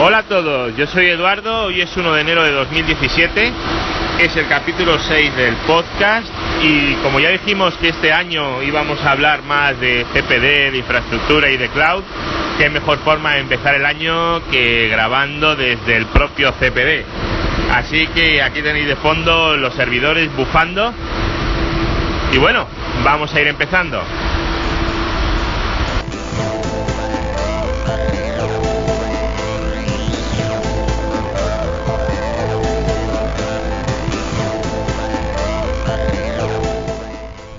Hola a todos, yo soy Eduardo, hoy es 1 de enero de 2017, es el capítulo 6 del podcast y como ya dijimos que este año íbamos a hablar más de CPD, de infraestructura y de cloud, qué mejor forma de empezar el año que grabando desde el propio CPD. Así que aquí tenéis de fondo los servidores bufando y bueno, vamos a ir empezando.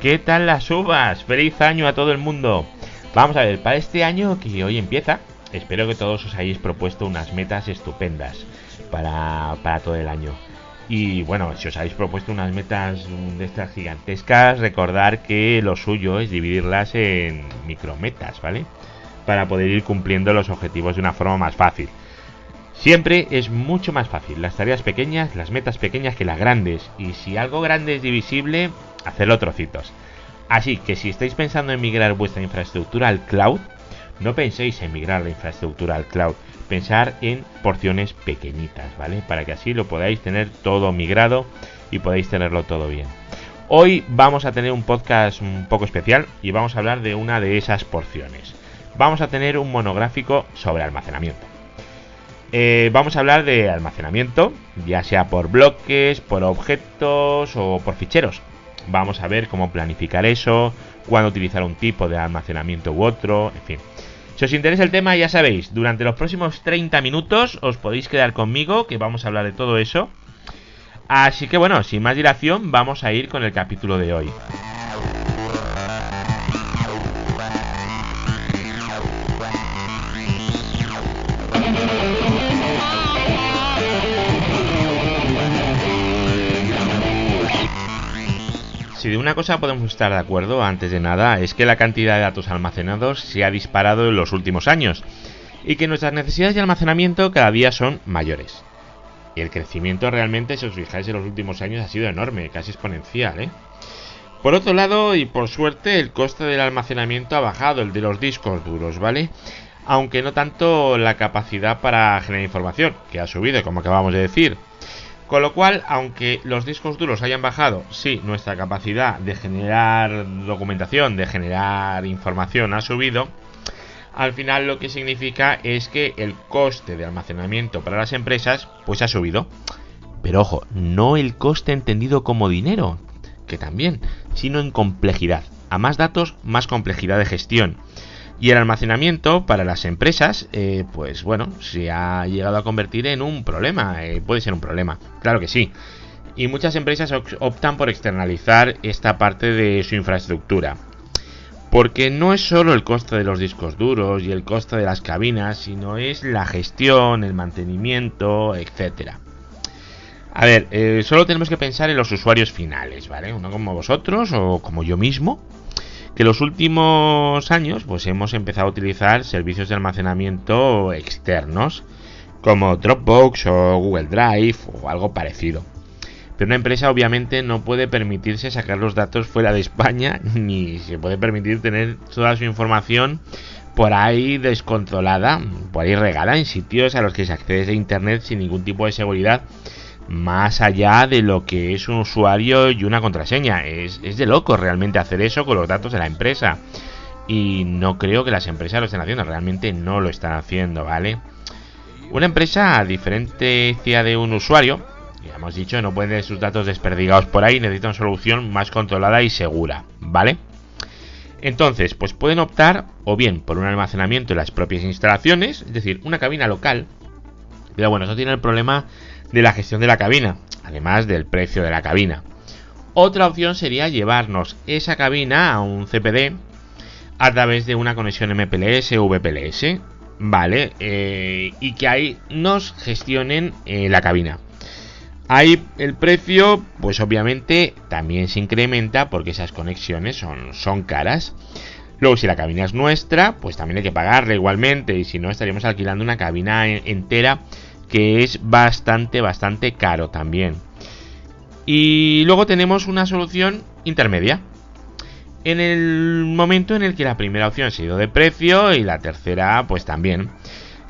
¿Qué tal las uvas? ¡Feliz año a todo el mundo! Vamos a ver, para este año que hoy empieza, espero que todos os hayáis propuesto unas metas estupendas para todo el año. Y bueno, si os habéis propuesto unas metas de estas gigantescas, recordar que lo suyo es dividirlas en micrometas, ¿vale? Para poder ir cumpliendo los objetivos de una forma más fácil. Siempre es mucho más fácil las tareas pequeñas, las metas pequeñas que las grandes. Y si algo grande es divisible, hacerlo trocitos. Así que si estáis pensando en migrar vuestra infraestructura al cloud, no penséis en migrar la infraestructura al cloud. Pensar en porciones pequeñitas, ¿vale? Para que así lo podáis tener todo migrado y podáis tenerlo todo bien. Hoy vamos a tener un podcast un poco especial y vamos a hablar de una de esas porciones. Vamos a tener un monográfico sobre almacenamiento. Vamos a hablar de almacenamiento, ya sea por bloques, por objetos o por ficheros. Vamos a ver cómo planificar eso, cuándo utilizar un tipo de almacenamiento u otro, en fin. Si os interesa el tema, ya sabéis, durante los próximos 30 minutos os podéis quedar conmigo, que vamos a hablar de todo eso. Así que bueno, sin más dilación, vamos a ir con el capítulo de hoy. Si de una cosa podemos estar de acuerdo, antes de nada, es que la cantidad de datos almacenados se ha disparado en los últimos años y que nuestras necesidades de almacenamiento cada día son mayores. Y el crecimiento realmente, si os fijáis, en los últimos años ha sido enorme, casi exponencial, ¿eh? Por otro lado, y por suerte, el coste del almacenamiento ha bajado, el de los discos duros, ¿vale? Aunque no tanto la capacidad para generar información, que ha subido, como acabamos de decir. Con lo cual, aunque los discos duros hayan bajado, sí, nuestra capacidad de generar documentación, de generar información ha subido. Al final lo que significa es que el coste de almacenamiento para las empresas pues ha subido. Pero ojo, no el coste entendido como dinero, que también, sino en complejidad. A más datos, más complejidad de gestión. Y el almacenamiento para las empresas, pues bueno, se ha llegado a convertir en un problema, puede ser un problema, claro que sí. Y muchas empresas optan por externalizar esta parte de su infraestructura. Porque no es solo el coste de los discos duros y el coste de las cabinas, sino es la gestión, el mantenimiento, etcétera. A ver, solo tenemos que pensar en los usuarios finales, ¿vale? Uno como vosotros o como yo mismo. Que los últimos años pues hemos empezado a utilizar servicios de almacenamiento externos como Dropbox o Google Drive o algo parecido. Pero una empresa obviamente no puede permitirse sacar los datos fuera de España ni se puede permitir tener toda su información por ahí descontrolada, por ahí regada en sitios a los que se accede a internet sin ningún tipo de seguridad. Más allá de lo que es un usuario y una contraseña. Es de loco realmente hacer eso con los datos de la empresa. Y no creo que las empresas lo estén haciendo. Realmente no lo están haciendo, ¿vale? Una empresa, a diferencia de un usuario, ya hemos dicho, no puede tener sus datos desperdigados por ahí. Necesita una solución más controlada y segura, ¿vale? Entonces, pues pueden optar o bien por un almacenamiento en las propias instalaciones, es decir, una cabina local. Pero bueno, eso tiene el problema de la gestión de la cabina, además del precio de la cabina. Otra opción sería llevarnos esa cabina a un CPD a través de una conexión MPLS o VPLS, ¿vale? Y que ahí nos gestionen la cabina. Ahí el precio, pues obviamente también se incrementa porque esas conexiones son caras. Luego, si la cabina es nuestra, pues también hay que pagarla igualmente, y si no, estaríamos alquilando una cabina entera, que es bastante caro también. Y luego tenemos una solución intermedia, en el momento en el que la primera opción se ha ido de precio y la tercera pues también.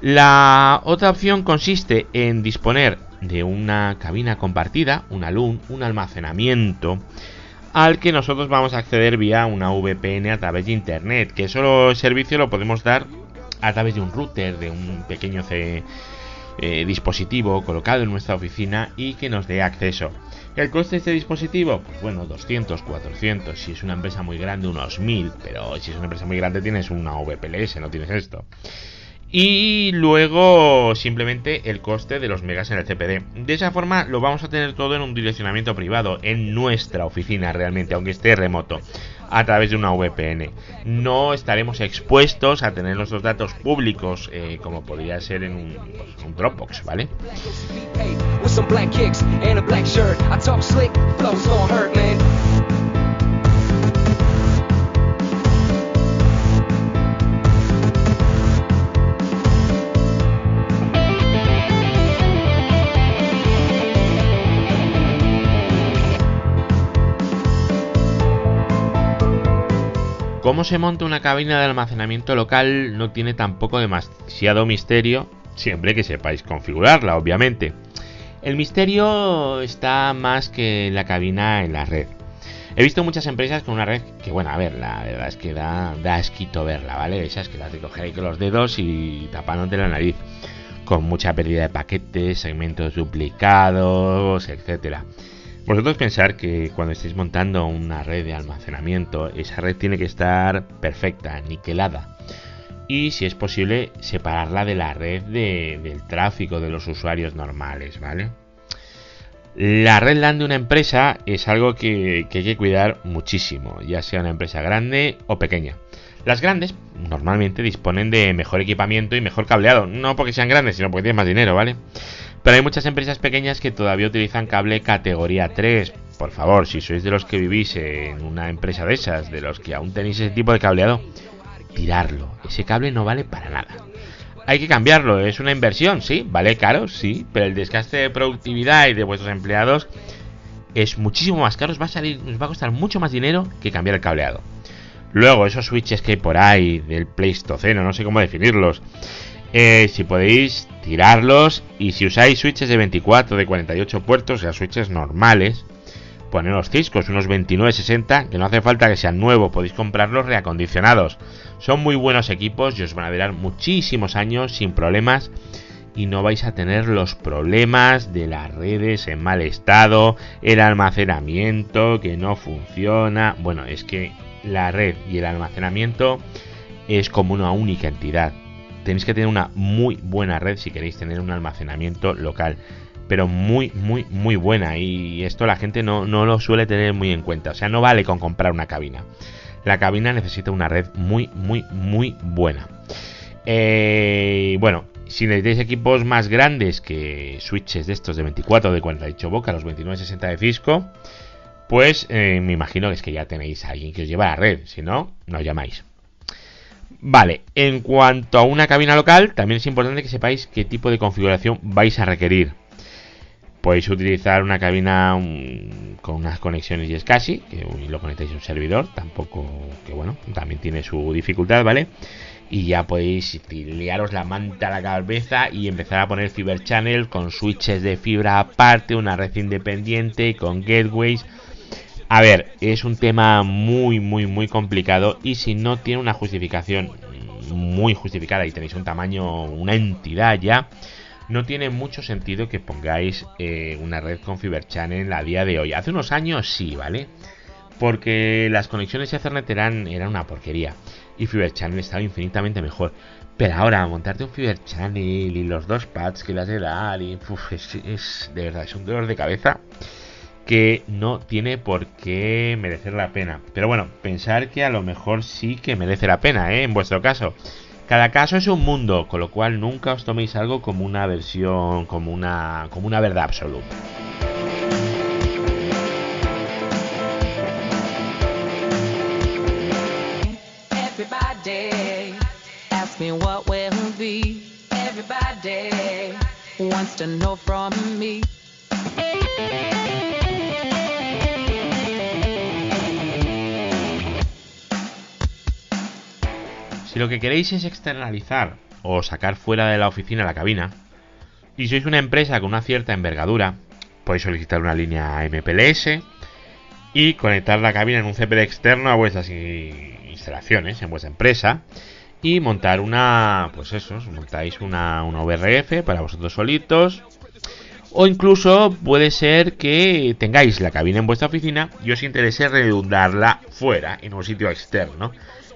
La otra opción consiste en disponer de una cabina compartida, una LUN, un almacenamiento al que nosotros vamos a acceder vía una VPN a través de internet, que solo servicio lo podemos dar a través de un router, de un pequeño dispositivo colocado en nuestra oficina y que nos dé acceso. ¿El coste de este dispositivo? Pues bueno, 200, 400, si es una empresa muy grande unos 1000, pero si es una empresa muy grande tienes una VPLS, no tienes esto. Y luego simplemente el coste de los megas en el CPD. De esa forma lo vamos a tener todo en un direccionamiento privado, en nuestra oficina realmente, aunque esté remoto, a través de una VPN. No estaremos expuestos a tener nuestros datos públicos, como podría ser en un Dropbox, ¿vale? Cómo se monta una cabina de almacenamiento local no tiene tampoco demasiado misterio, siempre que sepáis configurarla, obviamente. El misterio está más que la cabina en la red. He visto muchas empresas con una red que, bueno, a ver, la verdad es que da asquito verla, ¿vale? Esas que las de coger ahí con los dedos y tapándote la nariz, con mucha pérdida de paquetes, segmentos duplicados, etcétera. Vosotros pensar que cuando estéis montando una red de almacenamiento, esa red tiene que estar perfecta, niquelada. Y si es posible, separarla de la red del tráfico de los usuarios normales, ¿vale? La red LAN de una empresa es algo que hay que cuidar muchísimo, ya sea una empresa grande o pequeña. Las grandes normalmente disponen de mejor equipamiento y mejor cableado, no porque sean grandes, sino porque tienen más dinero, ¿vale? Pero hay muchas empresas pequeñas que todavía utilizan cable categoría 3. Por favor, si sois de los que vivís en una empresa de esas, de los que aún tenéis ese tipo de cableado, tirarlo. Ese cable no vale para nada. Hay que cambiarlo, es una inversión, sí, vale caro, sí, pero el desgaste de productividad y de vuestros empleados es muchísimo más caro, os va a costar mucho más dinero que cambiar el cableado. Luego, esos switches que hay por ahí del Pleistoceno, no sé cómo definirlos, si podéis tirarlos, y si usáis switches de 24, de 48 puertos, o sea, switches normales, poneros Ciscos, unos 2960, que no hace falta que sean nuevos, podéis comprarlos reacondicionados. Son muy buenos equipos y os van a durar muchísimos años sin problemas, y no vais a tener los problemas de las redes en mal estado, el almacenamiento que no funciona. Bueno, es que la red y el almacenamiento es como una única entidad. Tenéis que tener una muy buena red si queréis tener un almacenamiento local, pero muy buena, y esto la gente no lo suele tener muy en cuenta. O sea, no vale con comprar una cabina. La cabina necesita una red muy buena. Bueno, si necesitáis equipos más grandes que switches de estos de 24 o de 48 boca, los 2960 de Cisco, pues me imagino que es que ya tenéis a alguien que os lleva la red. Si no, nos llamáis. Vale, en cuanto a una cabina local, también es importante que sepáis qué tipo de configuración vais a requerir. Podéis utilizar una cabina con unas conexiones y SCSI, que lo conectáis a un servidor, tampoco, que bueno, también tiene su dificultad, ¿vale? Y ya podéis liaros la manta a la cabeza y empezar a poner Fiber Channel con switches de fibra aparte, una red independiente, con gateways. A ver, es un tema muy complicado, y si no tiene una justificación muy justificada y tenéis un tamaño, una entidad ya, no tiene mucho sentido que pongáis una red con Fiber Channel a día de hoy. Hace unos años sí, ¿vale? Porque las conexiones Ethernet eran una porquería y Fiber Channel estaba infinitamente mejor. Pero ahora montarte un Fiber Channel y los dos pads que le has de dar, y es de verdad, es un dolor de cabeza que no tiene por qué merecer la pena. Pero bueno, pensar que a lo mejor sí que merece la pena, en vuestro caso. Cada caso es un mundo, con lo cual nunca os toméis algo como una versión, como una verdad absoluta. Everybody ask me what will be. Everybody wants to know from me. Si lo que queréis es externalizar o sacar fuera de la oficina la cabina, y sois una empresa con una cierta envergadura, podéis solicitar una línea MPLS y conectar la cabina en un CPD externo a vuestras instalaciones en vuestra empresa y montar montáis una VRF para vosotros solitos, o incluso puede ser que tengáis la cabina en vuestra oficina y os interese redundarla fuera en un sitio externo.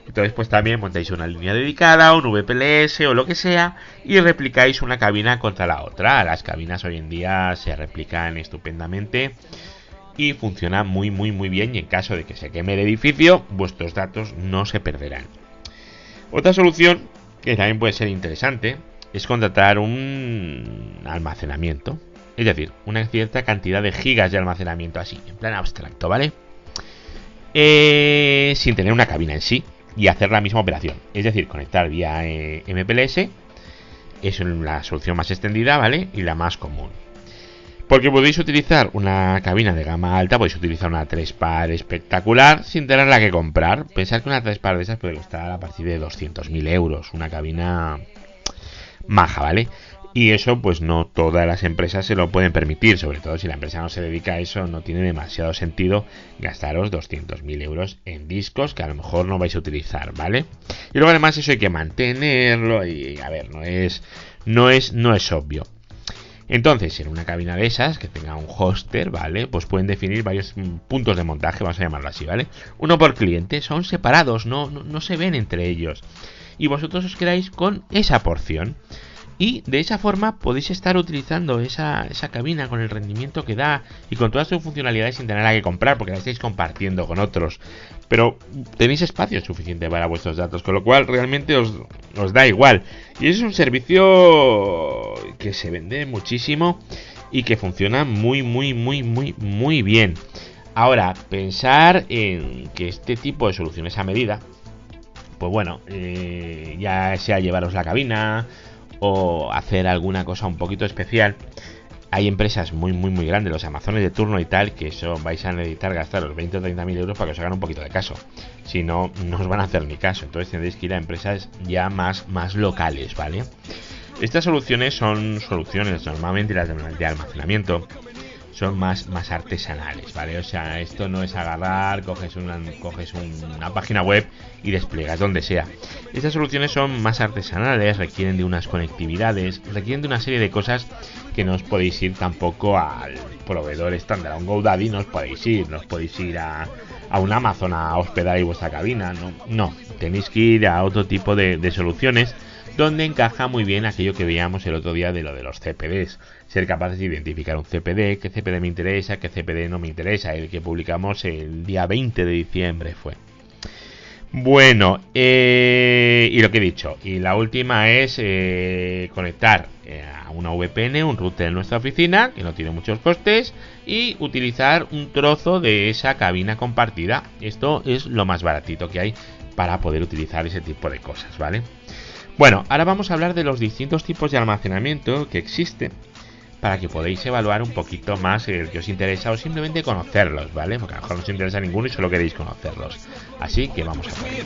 Entonces pues también montáis una línea dedicada, un VPLS o lo que sea, y replicáis una cabina contra la otra. Las cabinas hoy en día se replican estupendamente y funcionan muy bien, y en caso de que se queme el edificio, vuestros datos no se perderán. Otra solución que también puede ser interesante es contratar un almacenamiento, es decir, una cierta cantidad de gigas de almacenamiento, así, en plan abstracto, ¿vale? Sin tener una cabina en sí, y hacer la misma operación, es decir, conectar vía MPLS. Es la solución más extendida, ¿vale? Y la más común. Porque podéis utilizar una cabina de gama alta, podéis utilizar una 3-par espectacular sin tenerla que comprar. Pensad que una 3-par de esas puede costar a partir de 200.000 euros, una cabina maja, ¿vale? Y eso pues no todas las empresas se lo pueden permitir, sobre todo si la empresa no se dedica a eso. No tiene demasiado sentido gastaros 200.000 euros en discos que a lo mejor no vais a utilizar, ¿vale? Y luego además eso hay que mantenerlo y a ver, no es obvio. Entonces, en una cabina de esas que tenga un hoster, ¿vale? Pues pueden definir varios puntos de montaje, vamos a llamarlo así, ¿vale? Uno por cliente, son separados, no se ven entre ellos. Y vosotros os quedáis con esa porción. Y de esa forma podéis estar utilizando esa cabina con el rendimiento que da y con todas sus funcionalidades sin tenerla que comprar, porque la estáis compartiendo con otros. Pero tenéis espacio suficiente para vuestros datos, con lo cual realmente os da igual. Y es un servicio que se vende muchísimo y que funciona muy bien. Ahora, pensar en que este tipo de soluciones a medida, pues bueno, ya sea llevaros la cabina o hacer alguna cosa un poquito especial. Hay empresas muy grandes, los Amazones de turno y tal, que eso vais a necesitar gastaros 20 o 30.000 euros para que os hagan un poquito de caso. Si no, no os van a hacer ni caso. Entonces tendréis que ir a empresas ya más locales, ¿vale? Estas soluciones son soluciones, normalmente las de almacenamiento son más artesanales, ¿vale? O sea, esto no es agarrar, coges una página web y despliegas donde sea. Estas soluciones son más artesanales, requieren de unas conectividades, requieren de una serie de cosas que no os podéis ir tampoco al proveedor estándar. A un GoDaddy no os podéis ir a un Amazon a hospedar ahí vuestra cabina, no, tenéis que ir a otro tipo de soluciones donde encaja muy bien aquello que veíamos el otro día de lo de los CPDs. Ser capaces de identificar un CPD, qué CPD me interesa, qué CPD no me interesa, el que publicamos el día 20 de diciembre fue. Bueno, y lo que he dicho, y la última es conectar a una VPN, un router en nuestra oficina, que no tiene muchos costes, y utilizar un trozo de esa cabina compartida. Esto es lo más baratito que hay para poder utilizar ese tipo de cosas, ¿vale? Bueno, ahora vamos a hablar de los distintos tipos de almacenamiento que existen para que podáis evaluar un poquito más el que os interesa o simplemente conocerlos, ¿vale? Porque a lo mejor no os interesa ninguno y solo queréis conocerlos. Así que vamos a ver.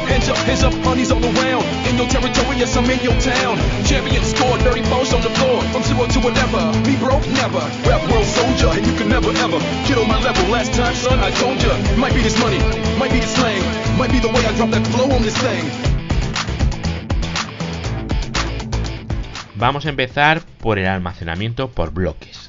Hands up, honeys all around. In your territory, yes, I'm in your town. Champion scored, dirty balls on the floor. From zero to whatever, me broke never. Rap world soldier, and you can never ever get on my level. Last time, son, I told ya. Might be this money, might be the slang, might be the way I drop that flow on this thing. Vamos a empezar por el almacenamiento por bloques.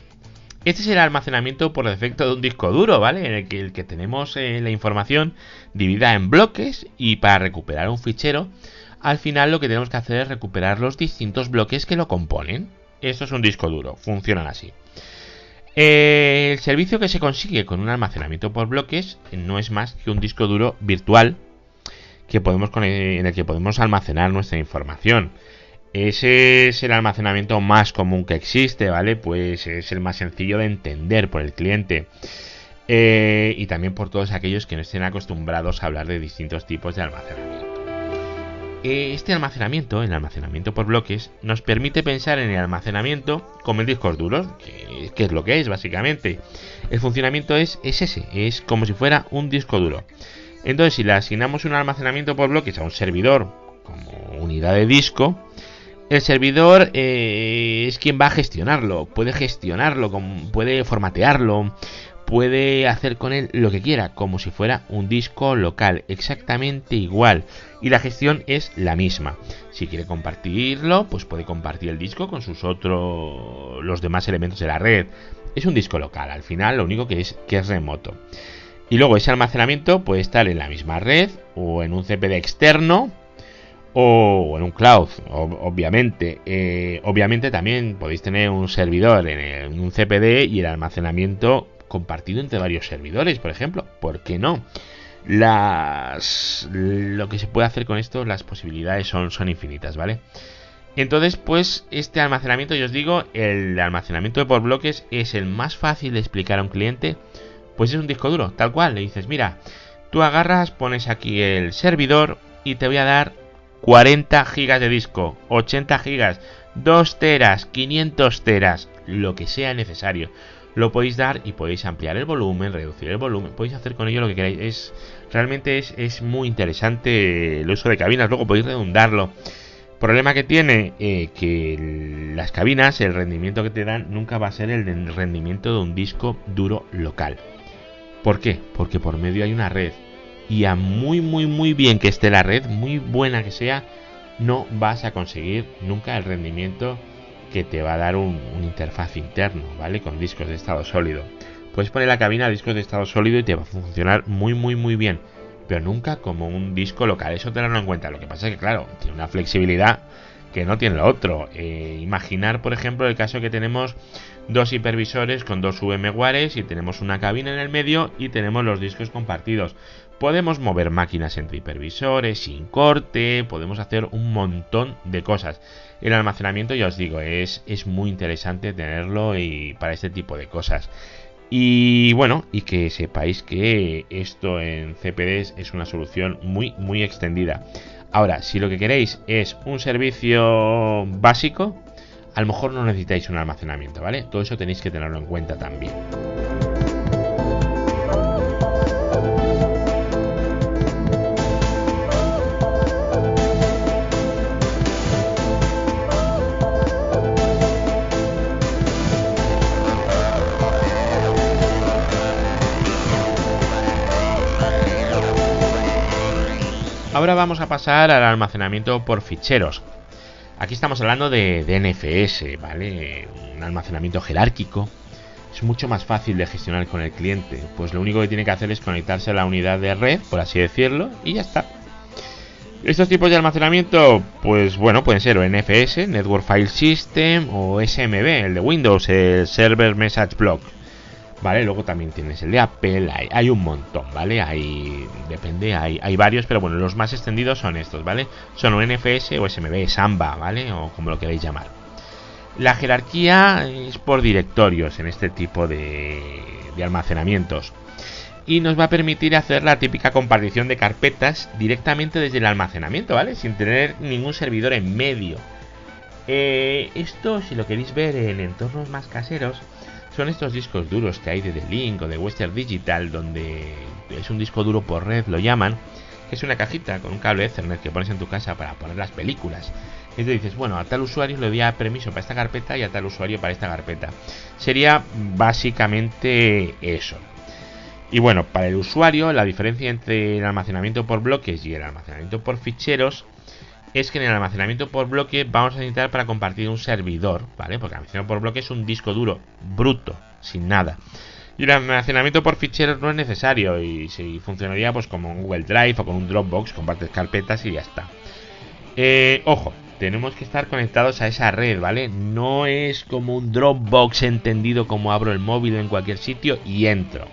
Este es el almacenamiento por defecto de un disco duro, ¿vale? En el que tenemos la información dividida en bloques, y para recuperar un fichero, al final lo que tenemos que hacer es recuperar los distintos bloques que lo componen. Esto es un disco duro, funcionan así. El servicio que se consigue con un almacenamiento por bloques no es más que un disco duro virtual en el que podemos almacenar nuestra información. Ese es el almacenamiento más común que existe, ¿vale? Pues es el más sencillo de entender por el cliente. Y también por todos aquellos que no estén acostumbrados a hablar de distintos tipos de almacenamiento. Este almacenamiento, el almacenamiento por bloques, nos permite pensar en el almacenamiento como en discos duros, que es lo que es básicamente. El funcionamiento es ese, es como si fuera un disco duro. Entonces, si le asignamos un almacenamiento por bloques a un servidor como unidad de disco, el servidor es quien va a gestionarlo, puede formatearlo, puede hacer con él lo que quiera, como si fuera un disco local, exactamente igual. Y la gestión es la misma. Si quiere compartirlo, pues puede compartir el disco con los demás elementos de la red. Es un disco local, al final lo único que es remoto. Y luego ese almacenamiento puede estar en la misma red o en un CPD externo o en un cloud, obviamente. Obviamente también podéis tener un servidor en un CPD y el almacenamiento compartido entre varios servidores, por ejemplo. ¿Por qué no? Lo que se puede hacer con esto, las posibilidades son infinitas, ¿vale? Entonces, pues este almacenamiento, yo os digo, el almacenamiento por bloques es el más fácil de explicar a un cliente. Pues es un disco duro, tal cual. Le dices, mira, tú agarras, pones aquí el servidor y te voy a dar 40 gigas de disco, 80 gigas, 2 teras, 500 teras, lo que sea necesario. Lo podéis dar y podéis ampliar el volumen, reducir el volumen, podéis hacer con ello lo que queráis. Realmente es muy interesante el uso de cabinas, luego podéis redundarlo. Problema que tiene, que las cabinas, el rendimiento que te dan nunca va a ser el rendimiento de un disco duro local. ¿Por qué? Porque por medio hay una red. Y a muy bien que esté la red, muy buena que sea, no vas a conseguir nunca el rendimiento que te va a dar un interfaz interno, ¿vale? Con discos de estado sólido. Puedes poner la cabina a discos de estado sólido y te va a funcionar muy bien. Pero nunca como un disco local. Eso tenerlo en cuenta. Lo que pasa es que, claro, tiene una flexibilidad que no tiene lo otro. Imaginar, por ejemplo, el caso que tenemos dos hipervisores con dos VMwares y tenemos una cabina en el medio y tenemos los discos compartidos. Podemos mover máquinas entre hipervisores sin corte, podemos hacer un montón de cosas. El almacenamiento, ya os digo, es muy interesante tenerlo y para este tipo de cosas. Y bueno, y que sepáis que esto en CPDs es una solución muy extendida. Ahora, si lo que queréis es un servicio básico, a lo mejor no necesitáis un almacenamiento, ¿vale? Todo eso tenéis que tenerlo en cuenta también. Ahora vamos a pasar al almacenamiento por ficheros. Aquí estamos hablando de NFS, ¿vale? Un almacenamiento jerárquico. Es mucho más fácil de gestionar con el cliente, pues lo único que tiene que hacer es conectarse a la unidad de red, por así decirlo, y ya está. Estos tipos de almacenamiento, pues bueno, pueden ser o NFS, Network File System, o SMB, el de Windows, el Server Message Block. ¿Vale? Luego también tienes el de Apple, hay un montón, ¿vale? Hay varios, pero bueno, los más extendidos son estos, ¿vale? Son o NFS o SMB, Samba, ¿vale? O como lo queréis llamar. La jerarquía es por directorios en este tipo de almacenamientos. Y nos va a permitir hacer la típica compartición de carpetas directamente desde el almacenamiento, ¿vale? Sin tener ningún servidor en medio. Esto, si lo queréis ver en entornos más caseros, son estos discos duros que hay de The-Link o de Western Digital, donde es un disco duro por red, lo llaman, que es una cajita con un cable Ethernet que pones en tu casa para poner las películas. Y te dices, bueno, a tal usuario le doy permiso para esta carpeta y a tal usuario para esta carpeta. Sería básicamente eso. Y bueno, para el usuario, la diferencia entre el almacenamiento por bloques y el almacenamiento por ficheros es que en el almacenamiento por bloque vamos a necesitar para compartir un servidor, ¿vale? Porque el almacenamiento por bloque es un disco duro bruto, sin nada. Y el almacenamiento por ficheros no es necesario y si funcionaría pues como un Google Drive o con un Dropbox, compartes carpetas y ya está. Ojo, tenemos que estar conectados a esa red, ¿vale? No es como un Dropbox entendido como abro el móvil en cualquier sitio y entro.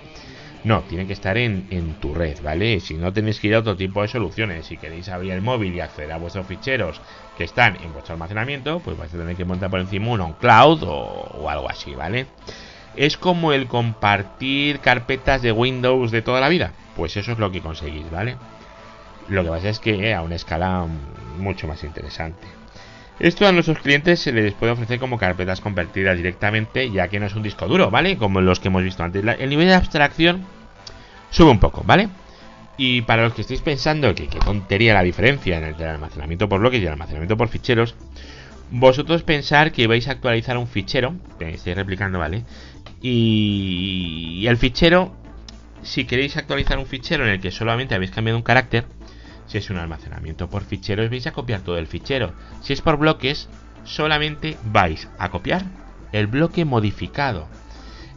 No, tiene que estar en tu red, ¿vale? Si no, tenéis que ir a otro tipo de soluciones. Si queréis abrir el móvil y acceder a vuestros ficheros que están en vuestro almacenamiento, pues vais a tener que montar por encima un cloud o algo así, ¿vale? Es como el compartir carpetas de Windows de toda la vida. Pues eso es lo que conseguís, ¿vale? Lo que pasa es que a una escala mucho más interesante. Esto a nuestros clientes se les puede ofrecer como carpetas convertidas directamente, ya que no es un disco duro, ¿vale? Como los que hemos visto antes. El nivel de abstracción sube un poco, ¿vale? Y para los que estéis pensando que qué tontería la diferencia entre el almacenamiento por bloques y el almacenamiento por ficheros, vosotros pensar que vais a actualizar un fichero, que estáis replicando, ¿vale? Y el fichero, si queréis actualizar un fichero en el que solamente habéis cambiado un carácter, si es un almacenamiento por ficheros, vais a copiar todo el fichero. Si es por bloques, solamente vais a copiar el bloque modificado.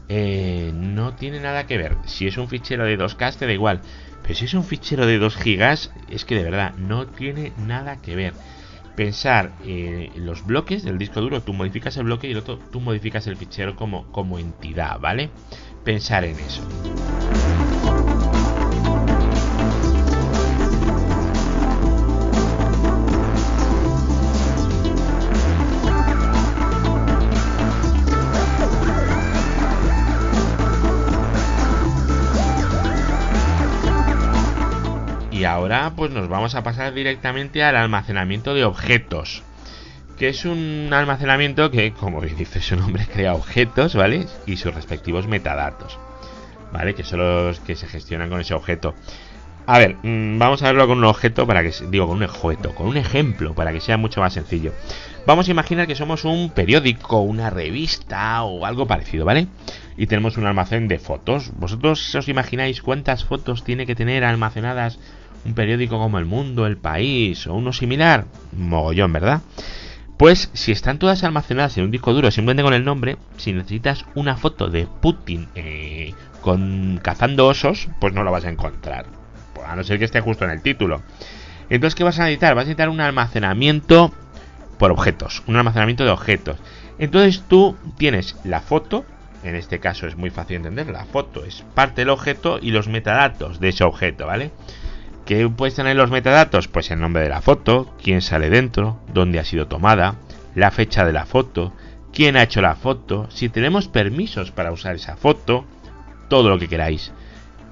No tiene nada que ver. Si es un fichero de 2K, te da igual. Pero si es un fichero de 2 gigas, es que de verdad no tiene nada que ver. Pensar los bloques del disco duro, tú modificas el bloque y el otro tú modificas el fichero como entidad, ¿vale? Pensar en eso. Y ahora pues nos vamos a pasar directamente al almacenamiento de objetos, que es un almacenamiento que, como dice su nombre, crea objetos, ¿vale? Y sus respectivos metadatos, ¿vale? Que son los que se gestionan con ese objeto. A ver, vamos a verlo con un objeto con un ejemplo, para que sea mucho más sencillo. Vamos a imaginar que somos un periódico, una revista o algo parecido, ¿vale? Y tenemos un almacén de fotos. ¿Vosotros os imagináis cuántas fotos tiene que tener almacenadas un periódico como El Mundo, El País o uno similar? Mogollón, ¿verdad? Pues si están todas almacenadas en un disco duro simplemente con el nombre, si necesitas una foto de Putin cazando osos, pues no lo vas a encontrar, a no ser que esté justo en el título. Entonces, ¿qué vas a necesitar? Vas a necesitar un almacenamiento por objetos, un almacenamiento de objetos. Entonces tú tienes la foto, en este caso es muy fácil de entender, la foto es parte del objeto y los metadatos de ese objeto, ¿vale? ¿Qué puedes tener los metadatos? Pues el nombre de la foto, quién sale dentro, dónde ha sido tomada, la fecha de la foto, quién ha hecho la foto, si tenemos permisos para usar esa foto, todo lo que queráis.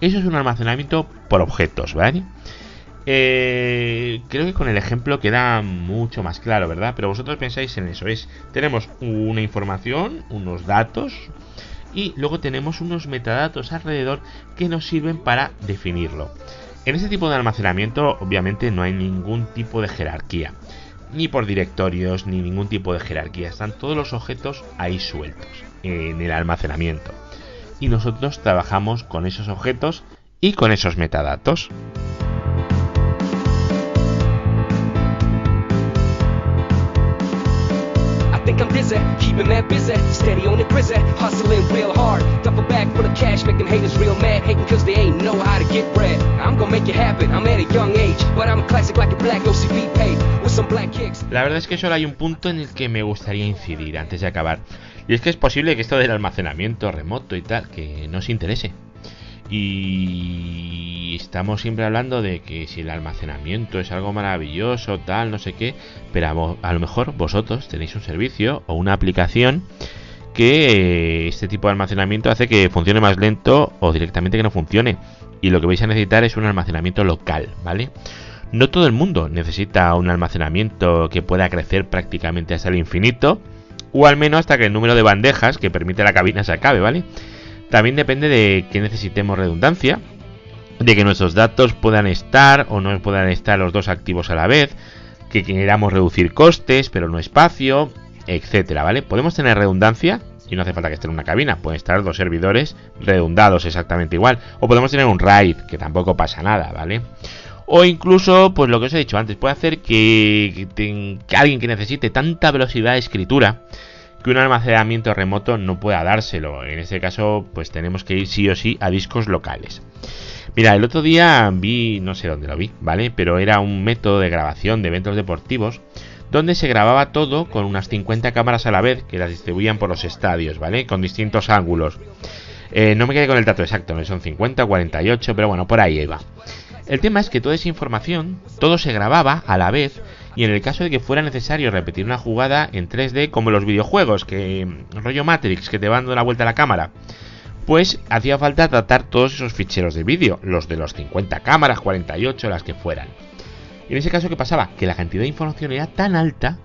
Eso es un almacenamiento por objetos, ¿vale? Creo que con el ejemplo queda mucho más claro, ¿verdad? Pero vosotros pensáis en eso, tenemos una información, unos datos y luego tenemos unos metadatos alrededor que nos sirven para definirlo. En este tipo de almacenamiento obviamente no hay ningún tipo de jerarquía, ni por directorios, ni ningún tipo de jerarquía. Están todos los objetos ahí sueltos, en el almacenamiento. Y nosotros trabajamos con esos objetos y con esos metadatos. Think I'm dizzy, keeping that busy, steady on the grizzly, hustling real hard, duffel bag full of cash, making haters real mad, hating cause they ain't know how to get bread. I'm gonna make it happen, I'm at a young age, but I'm a classic like a black OCB paid, with some black kicks. La verdad es que solo hay un punto en el que me gustaría incidir antes de acabar, y es que es posible que esto del almacenamiento remoto y tal, que no os interese. Y estamos siempre hablando de que si el almacenamiento es algo maravilloso, tal, no sé qué, pero a lo mejor vosotros tenéis un servicio o una aplicación que este tipo de almacenamiento hace que funcione más lento o directamente que no funcione. Y lo que vais a necesitar es un almacenamiento local, ¿vale? No todo el mundo necesita un almacenamiento que pueda crecer prácticamente hasta el infinito, o al menos hasta que el número de bandejas que permite la cabina se acabe, ¿vale? También depende de que necesitemos redundancia, de que nuestros datos puedan estar o no puedan estar los dos activos a la vez, que queramos reducir costes pero no espacio, etcétera, ¿vale? Podemos tener redundancia y no hace falta que esté en una cabina, pueden estar dos servidores redundados exactamente igual, o podemos tener un RAID, que tampoco pasa nada, ¿vale? O incluso, pues lo que os he dicho antes, puede hacer que alguien que necesite tanta velocidad de escritura que un almacenamiento remoto no pueda dárselo. En este caso, pues tenemos que ir sí o sí a discos locales. Mira, el otro día vi, no sé dónde lo vi, ¿vale? Pero era un método de grabación de eventos deportivos donde se grababa todo con unas 50 cámaras a la vez que las distribuían por los estadios, ¿vale? Con distintos ángulos. No me quedé con el dato exacto, no son 50 o 48, pero bueno, por ahí iba. El tema es que toda esa información, todo se grababa a la vez, y en el caso de que fuera necesario repetir una jugada en 3D, como los videojuegos, que rollo Matrix, que te van dando la vuelta a la cámara, pues hacía falta tratar todos esos ficheros de vídeo, los de los 50 cámaras, 48, las que fueran. Y en ese caso, ¿qué pasaba? Que la cantidad de información era tan alta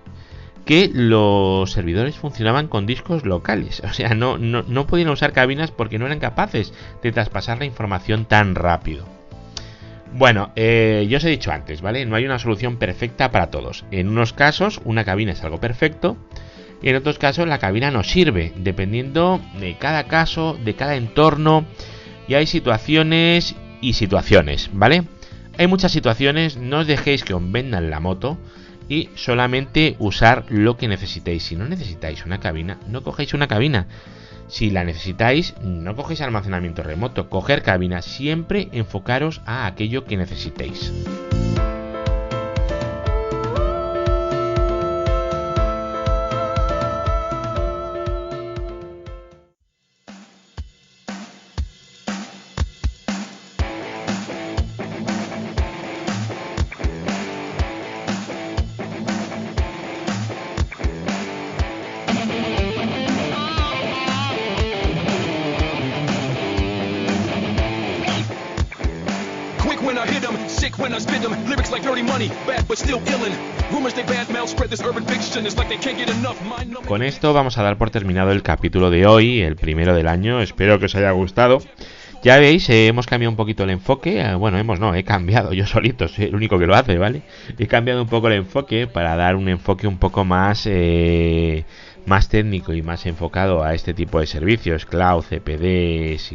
que los servidores funcionaban con discos locales. O sea, no podían usar cabinas porque no eran capaces de traspasar la información tan rápido. Bueno, yo os he dicho antes, ¿vale? No hay una solución perfecta para todos. En unos casos, una cabina es algo perfecto. Y en otros casos, la cabina no sirve, dependiendo de cada caso, de cada entorno. Y hay situaciones y situaciones, ¿vale? Hay muchas situaciones, no os dejéis que os vendan la moto y solamente usar lo que necesitéis. Si no necesitáis una cabina, no cogéis una cabina. Si la necesitáis, no cogéis almacenamiento remoto. Coger cabina, siempre enfocaros a aquello que necesitéis. Con esto vamos a dar por terminado el capítulo de hoy, el primero del año. Espero que os haya gustado. Ya veis, hemos cambiado un poquito el enfoque. He cambiado yo solito, soy el único que lo hace, ¿vale? He cambiado un poco el enfoque para dar un enfoque un poco más técnico y más enfocado a este tipo de servicios, cloud, CPDs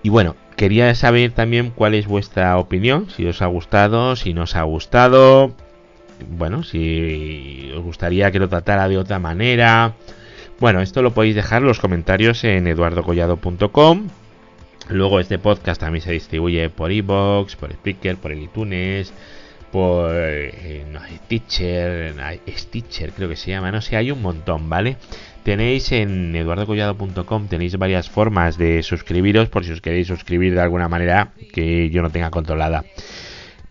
y bueno, quería saber también cuál es vuestra opinión, si os ha gustado, si no os ha gustado, bueno, si os gustaría que lo tratara de otra manera. Bueno, esto lo podéis dejar en los comentarios en eduardocollado.com. Luego este podcast también se distribuye por iVoox, por Spreaker, por el iTunes, por Stitcher creo que se llama, no sé, hay un montón, ¿vale? Tenéis en eduardocollado.com, tenéis varias formas de suscribiros por si os queréis suscribir de alguna manera que yo no tenga controlada.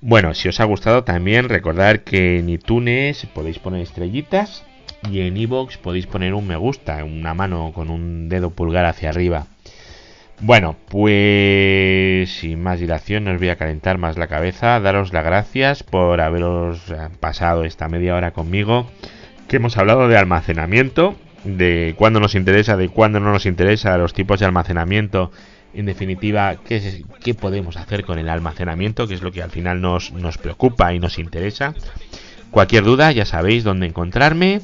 Bueno, si os ha gustado también recordad que en iTunes podéis poner estrellitas y en iVoox podéis poner un me gusta, una mano con un dedo pulgar hacia arriba. Bueno, pues sin más dilación, no os voy a calentar más la cabeza. Daros las gracias por haberos pasado esta media hora conmigo, que hemos hablado de almacenamiento, de cuándo nos interesa, de cuándo no nos interesa, los tipos de almacenamiento, en definitiva, qué podemos hacer con el almacenamiento, que es lo que al final nos preocupa y nos interesa. Cualquier duda, ya sabéis dónde encontrarme.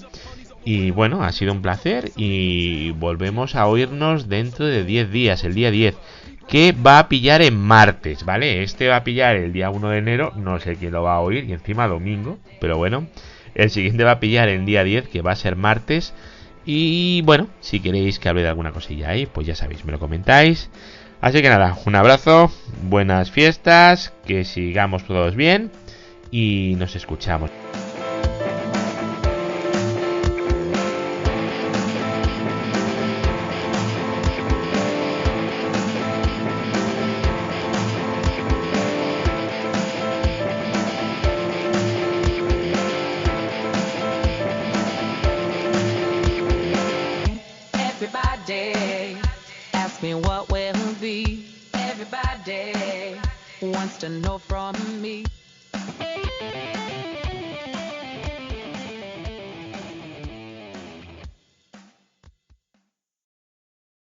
Y bueno, ha sido un placer y volvemos a oírnos dentro de 10 días, el día 10, que va a pillar en martes, ¿vale? Este va a pillar el día 1 de enero, no sé quién lo va a oír, y encima domingo, pero bueno, el siguiente va a pillar el día 10, que va a ser martes. Y bueno, si queréis que hable de alguna cosilla ahí, pues ya sabéis, me lo comentáis. Así que nada, un abrazo, buenas fiestas, que sigamos todos bien y nos escuchamos. Ask me what will be. Everybody wants to know from me.